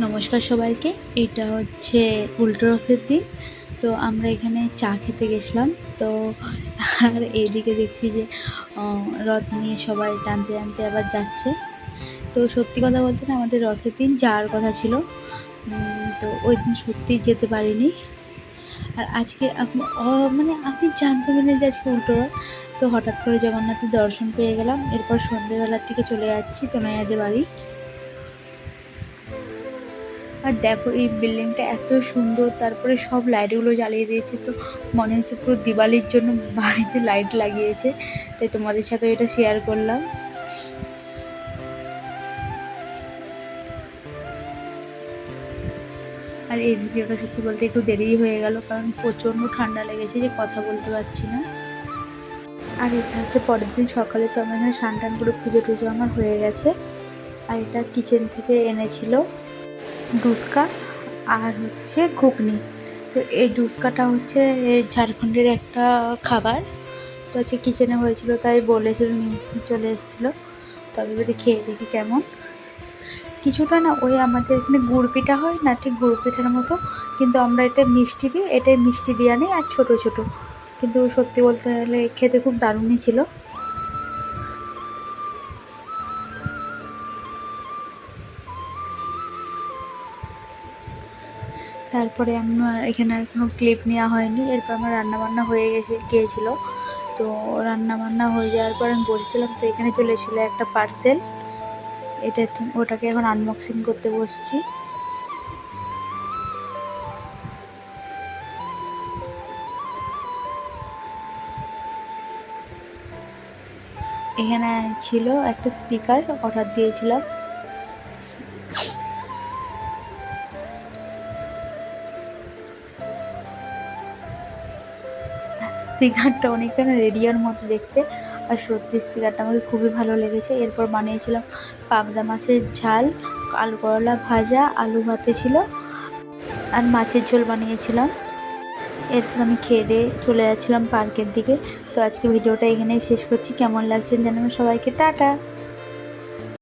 নমস্কার সবাইকে। এটা হচ্ছে উল্টো রথের দিন। তো আমরা এখানে চা খেতে গেছিলাম। তো আর এইদিকে দেখছি যে রথ নিয়ে সবাই টানতে টানতে আবার যাচ্ছে। তো সত্যি কথা বলতে না, আমাদের রথের দিন যাওয়ার কথা ছিল, তো ওই দিন সত্যিই যেতে পারিনি। আর আজকে মানে আমি জানতামই না যে আজকে উল্টো রথ। তো হঠাৎ করে জগন্নাথের দর্শন পেয়ে গেলাম। এরপর সন্ধ্যেবেলার থেকে চলে যাচ্ছি তনয়াদের বাড়ি। আর দেখো এই বিল্ডিংটা এত সুন্দর, তারপরে সব লাইটগুলো জ্বালিয়ে দিয়েছে। তো মনে হচ্ছে পুরো দিওয়ালির জন্য বাড়িতে লাইট লাগিয়েছে। তাই তোমাদের সাথে এটা শেয়ার করলাম। আর এই ভিডিওটা সত্যি বলতে একটু দেরিই হয়ে গেল, কারণ প্রচণ্ড ঠান্ডা লেগেছে যে কথা বলতে পারছি না। আর এটা হচ্ছে পরের দিন সকালে। তো আমার এখানে স্নান টান করে পুজো টুজো আমার হয়ে গেছে। আর এটা কিচেন থেকে এনেছিল ডুস্কা আর হচ্ছে ঘুগনি। তো এই ডুস্কাটা হচ্ছে ঝাড়খণ্ডের একটা খাবার। তো হচ্ছে কিচেনে হয়েছিল, তাই বলেছিল নিয়ে চলে এসেছিলো। তবে এবারে খেয়ে দেখি কেমন। কিছুটা না ওই আমাদের এখানে গুড় পিঠা হয় না, ঠিক গুড় পিঠার মতো, কিন্তু আমরা এটা মিষ্টি দিই, এটাই মিষ্টি দেওয়া নেই আর ছোটো ছোটো। কিন্তু সত্যি বলতে গেলে খেতে খুব দারুণই ছিল। তারপরে আমার এখানে আর কোনো ক্লিপ নেওয়া হয়নি। এরপর আমার রান্নাবান্না হয়ে গিয়েছিলো। তো রান্নাবান্না হয়ে যাওয়ার পর আমি বসেছিলাম। তো এখানে চলে এসেছিলো একটা পার্সেল। ওটাকে এখন আনবক্সিং করতে বসছি। এখানে ছিল একটা স্পিকার, অর্ডার দিয়েছিলাম। স্পিকারটা অনেকটা না রেডিওর মতো দেখতে, আর সত্যি স্পিকারটা আমাকে খুবই ভালো লেগেছে। এরপর বানিয়েছিলাম পাবদা মাছের ঝাল, আলু করলা ভাজা, আলু ভাতে ছিল, আর মাছের ঝোল বানিয়েছিলাম। এরপর আমি খেয়ে দিয়ে চলে যাচ্ছিলাম পার্কের দিকে। তো আজকে ভিডিওটা এখানেই শেষ করছি। কেমন লাগছে জানাবেন সবাইকে। টাটা।